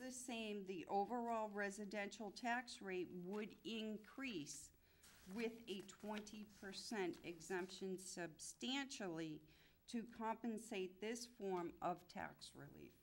the same, the overall residential tax rate would increase with a 20% exemption substantially to compensate this form of tax relief.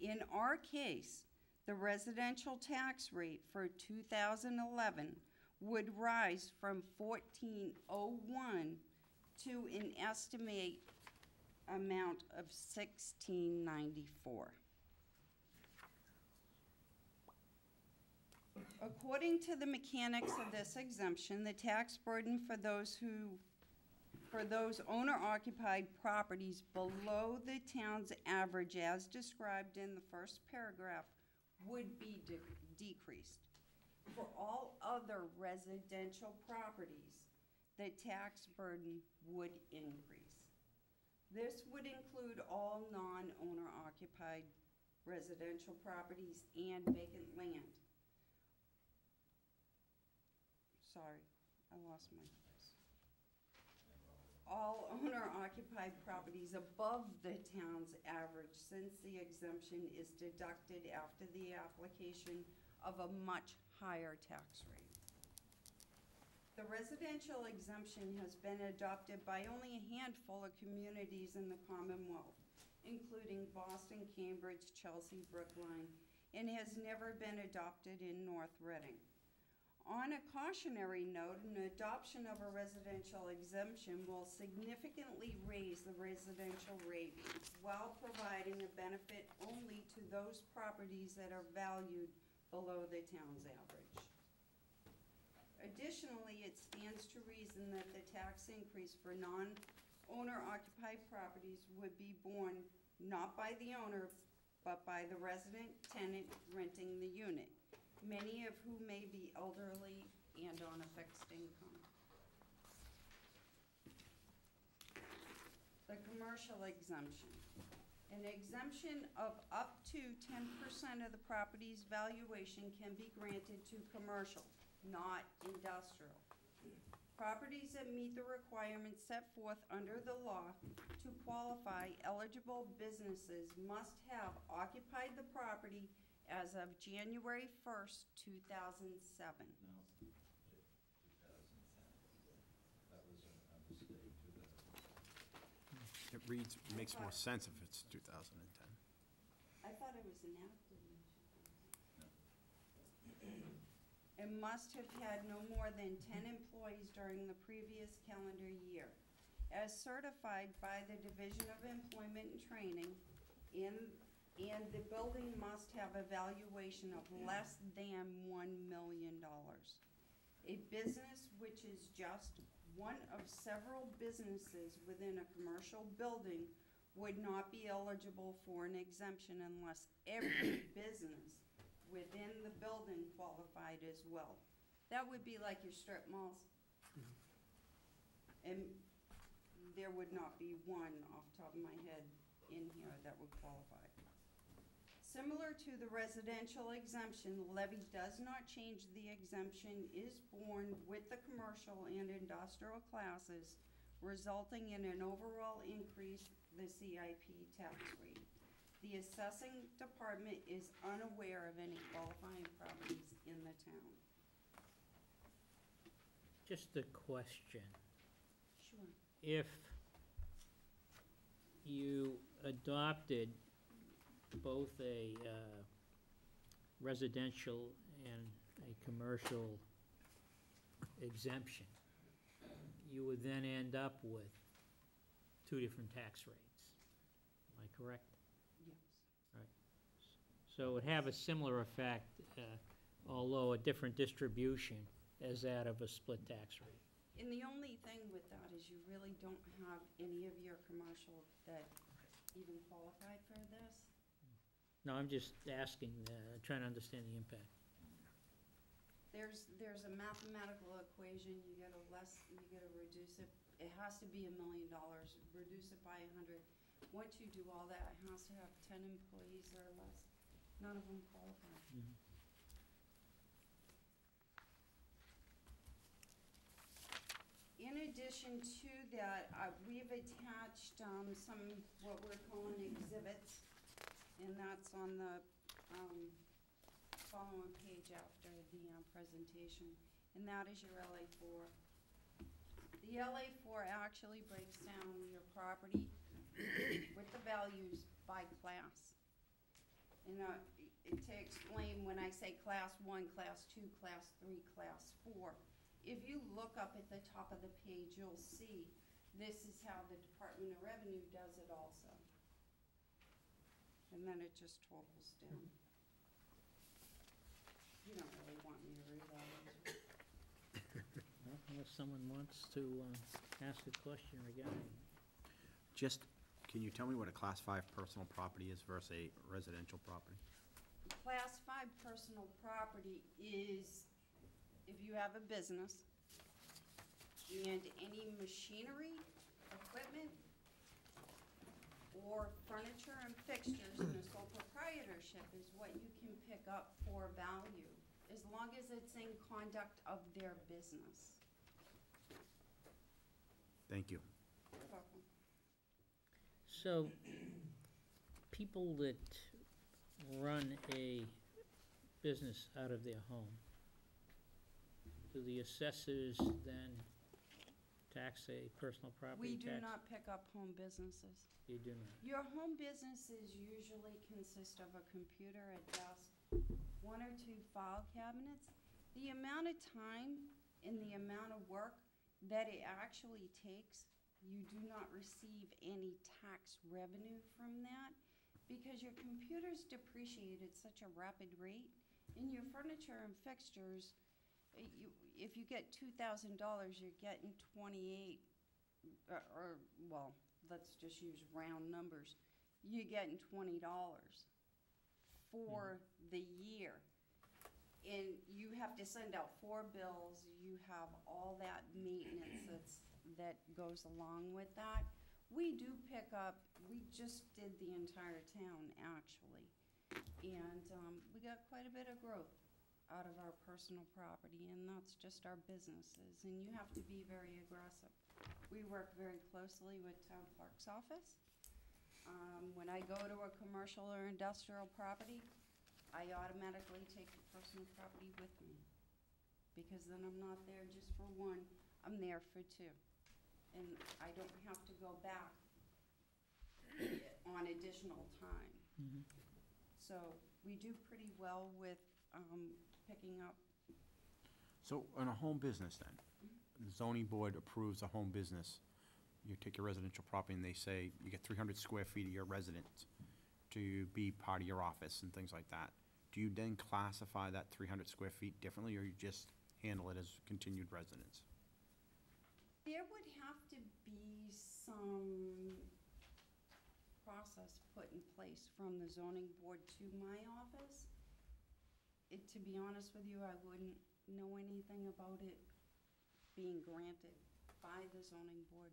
In our case, the residential tax rate for 2011 would rise from $14.01 to an estimated amount of $16.94. According to the mechanics of this exemption, the tax burden for those owner-occupied properties below the town's average, as described in the first paragraph, would be decreased. For all other residential properties, the tax burden would increase. This would include all non-owner occupied residential properties and vacant land. Sorry, I lost my place. All owner-occupied properties above the town's average, since the exemption is deducted after the application of a much higher tax rate. The residential exemption has been adopted by only a handful of communities in the Commonwealth, including Boston, Cambridge, Chelsea, Brookline, and has never been adopted in North Reading. On a cautionary note, an adoption of a residential exemption will significantly raise the residential rate while providing a benefit only to those properties that are valued below the town's average. Additionally, it stands to reason that the tax increase for non-owner occupied properties would be borne not by the owner, but by the resident tenant renting the unit, many of whom may be elderly and on a fixed income. The commercial exemption. An exemption of up to 10% of the property's valuation can be granted to commercial, not industrial. Properties that meet the requirements set forth under the law to qualify, eligible businesses must have occupied the property as of January 1st, 2007. No, 2007. That was a mistake. It reads, it makes more sense if it's 2010. I thought it was enacted in 2010. It must have had no more than 10 employees during the previous calendar year, as certified by the Division of Employment and Training, and the building must have a valuation of less than $1 million. A business which is just one of several businesses within a commercial building would not be eligible for an exemption unless every business within the building qualified as well. That would be like your strip malls. And there would not be one off the top of my head in here that would qualify. Similar to the residential exemption, the levy does not change. The exemption is borne with the commercial and industrial classes, resulting in an overall increase in the CIP tax rate. The assessing department is unaware of any qualifying properties in the town. Just a question. Sure. If you adopted both a residential and a commercial exemption, you would then end up with two different tax rates. Am I correct? Yes. Right. So it would have a similar effect, although a different distribution as that of a split tax rate. And the only thing with that is you really don't have any of your commercial that even qualified for this. No, I'm just asking, trying to understand the impact. There's a mathematical equation. You gotta reduce it. It has to be $1 million. Reduce it by 100. Once you do all that, it has to have 10 employees or less. None of them qualify. Mm-hmm. In addition to that, we've attached some what we're calling exhibits, and that's on the following page after the presentation, and that is your LA4. The LA4 actually breaks down your property with the values by class. And to explain, when I say class 1, class 2, class 3, class 4, if you look up at the top of the page, you'll see this is how the Department of Revenue does it also. And then it just totals down. You don't really want me to read all those. Well, unless someone wants to ask a question regarding. Just, can you tell me what a Class 5 personal property is versus a residential property? Class 5 personal property is if you have a business and any machinery, equipment, or furniture and fixtures in a sole proprietorship is what you can pick up for value, as long as it's in conduct of their business. Thank you. You're welcome. So, people that run a business out of their home, do the assessors then tax a personal property We tax? do not pick up home businesses. You do not? Your home businesses usually consist of a computer, a desk, 1 or 2 file cabinets. The amount of time and the amount of work that it actually takes, you do not receive any tax revenue from that because your computers depreciate at such a rapid rate, and your furniture and fixtures, if you get $2,000, you're getting 28, well, let's just use round numbers. You're getting $20 for the year. And you have to send out 4 bills, you have all that maintenance that goes along with that. We do pick up, we just did the entire town, actually. And we got quite a bit of growth out of our personal property, and that's just our businesses, and you have to be very aggressive. We work very closely with Town Clerk's office. When I go to a commercial or industrial property, I automatically take the personal property with me, because then I'm not there just for 1, I'm there for 2. And I don't have to go back on additional time. Mhm. So we do pretty well with picking up. So, on a home business then, the zoning board approves a home business. You take your residential property and they say you get 300 square feet of your residence to be part of your office and things like that. Do you then classify that 300 square feet differently, or you just handle it as continued residence? There would have to be some process put in place from the zoning board to my office. To be honest with you, I wouldn't know anything about it being granted by the zoning board.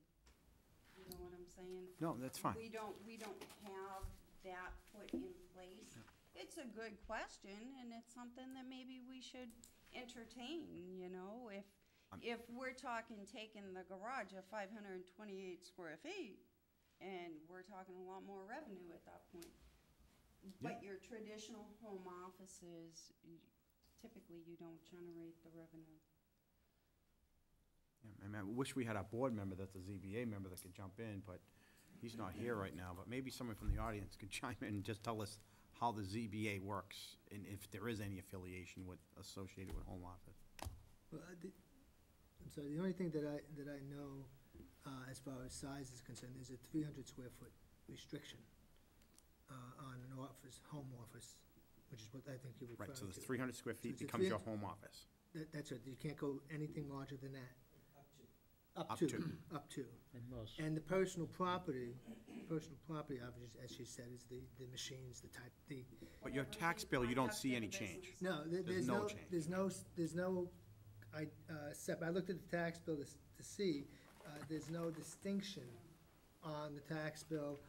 You know what I'm saying? No, that's fine. We don't have that put in place. It's a good question, and it's something that maybe we should entertain, you know? If we're talking taking the garage of 528 square feet, and we're talking a lot more revenue at that point. But your traditional home offices, typically you don't generate the revenue. Yeah, I mean, I wish we had a board member that's a ZBA member that could jump in, but he's not here right now. But maybe someone from the audience could chime in and just tell us how the ZBA works, and if there is any affiliation associated with home office. Well, I'm sorry, the only thing that I know, as far as size is concerned, is a 300 square foot restriction on an office, home office, which is what I think you're referring Right, to. so the 300 square feet it's a becomes your home office. That's right, you can't go anything larger than that. Up Up to. to. And most. And the personal property, obviously, as she said, is the machines, the type, But your tax bill, you don't see any change. no, There's no change. there's no, I looked at the tax bill to see, there's no distinction on the tax bill,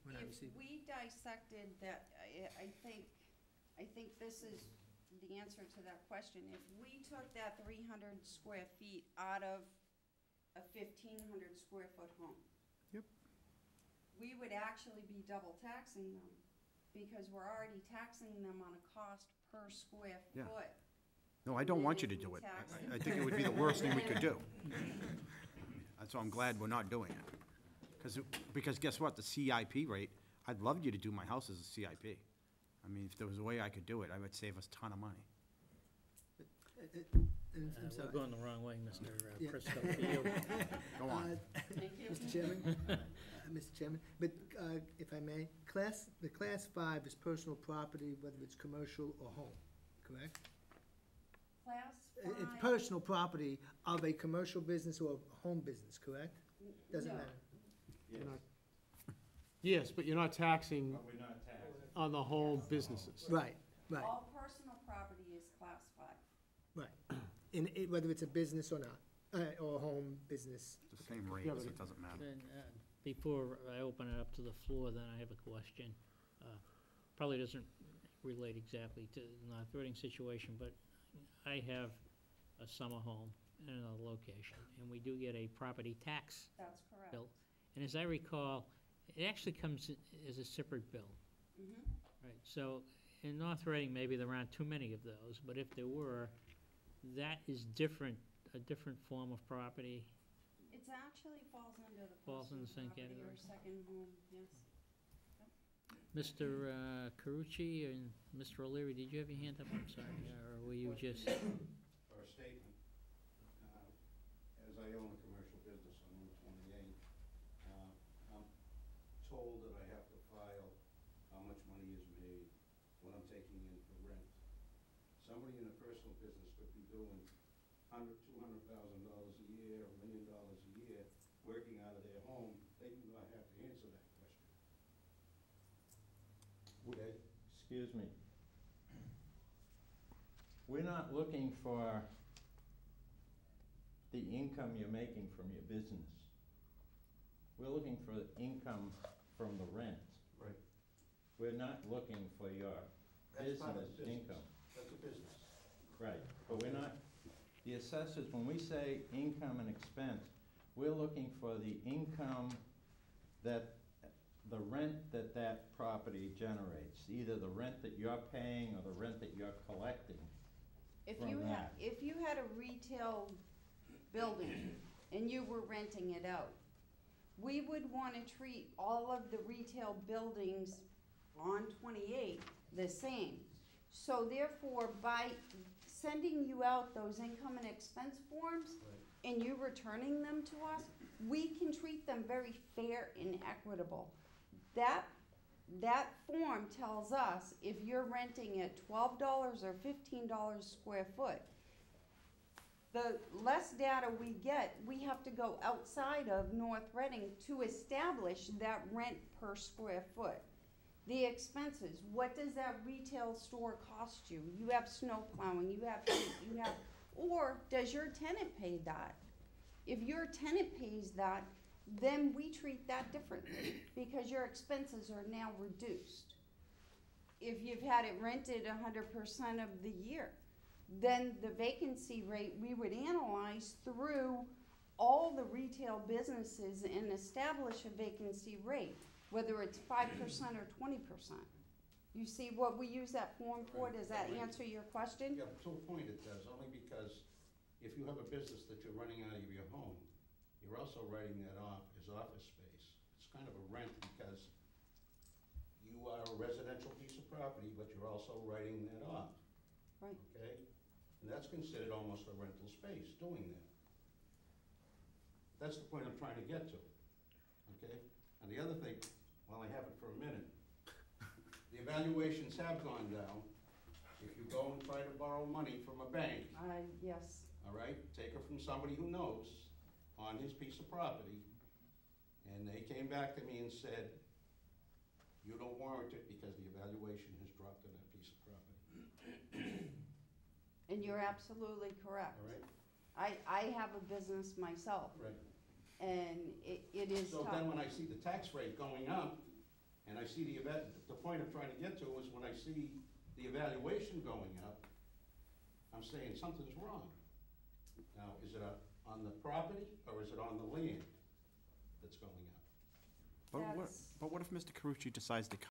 when I received. If we dissected that, I think this is the answer to that question. If we took that 300 square feet out of a 1,500 square foot home. Yep. We would actually be double taxing them because we're already taxing them on a cost per square Yeah. foot. No, I don't And want you if to we do it. tax I think it would be the worst thing we could do. That's why I'm glad we're not doing it. Because guess what, the CIP rate, I'd love you to do my house as a CIP. I mean, if there was a way I could do it, I would save us a ton of money. And I'm We're sorry. going the wrong way, Mr. Yeah. Prisco, for you. Go on. Thank you. Mr. Chairman, Mr. Chairman, but if I may, the class 5 is personal property, whether it's commercial or home, correct? Class It's 5. personal property of a commercial business or a home business, correct? Doesn't No. matter. Yes, Yes, but you're not taxing but we're not taxing. on the home businesses. Right, right, All personal property is class 5. right. Whether it's a business or not, or a home business. It's the same rate, Yeah, so but it doesn't matter. Then, before I open it up to the floor, then I have a question. Probably doesn't relate exactly to the North Reading situation, but I have a summer home in another location, and we do get a property tax That's correct. bill. And as I recall, it actually comes as a separate bill, Mhm. right? So in North Reading, maybe there aren't too many of those, but if there were, that is different, a different form of property. It's actually falls under the Falls in the personal same property or category. second home, yes. Mr. Carucci and Mr. O'Leary, did you have your hand up? I'm sorry, or were you just? For a statement, as I own a commercial business on Route 28, I'm told that I have to file how much money is made, what I'm taking in for rent. Somebody in a personal business could be doing $200,000 a year, $1 million a year, working out of their home. They do not have to answer that question. Okay? Excuse me. We're not looking for the income you're making from your business. We're looking for income from the rent. Right. We're not looking for your That's part of business the business. income. That's a business. Right, but we're not, the assessors, when we say income and expense, we're looking for the income that, the rent that that property generates, either the rent that you're paying or the rent that you're collecting. If From you had, that. if you had a retail building and you were renting it out, we would wanna treat all of the retail buildings on 28 the same. So therefore, by sending you out those income and expense forms and you returning them to us, we can treat them very fair and equitable. That form tells us if you're renting at $12 or $15 square foot, the less data we get, we have to go outside of North Reading to establish that rent per square foot. The expenses, what does that retail store cost you? You have snow plowing, you have heat, you have, or does your tenant pay that? If your tenant pays that, then we treat that differently because your expenses are now reduced. If you've had it rented 100% of the year, then the vacancy rate, we would analyze through all the retail businesses and establish a vacancy rate, whether it's 5% or 20%. You see what we use that form for? Does that answer your question? Yeah, to a point it does, only because if you have a business that you're running out of your home, you're also writing that off as office space. It's kind of a rent because you are a residential piece of property, but you're also writing that off. Right. Okay? And that's considered almost a rental space, doing that. That's the point I'm trying to get to, okay? And the other thing, while I have it for a minute, the evaluations have gone down. If you go and try to borrow money from a bank, Yes. all right, take it from somebody who knows on his piece of property, and they came back to me and said, you don't warrant it because the evaluation has dropped on that piece of property, And you're absolutely correct. all right? I have a business myself, Right. and it is So tough. then when I see the tax rate going up, and I see the point I'm trying to get to is when I see the evaluation going up, I'm saying something's wrong. Now, is it on the property or is it on the land that's going up? But what, That's- but what if Mr. Carucci decides to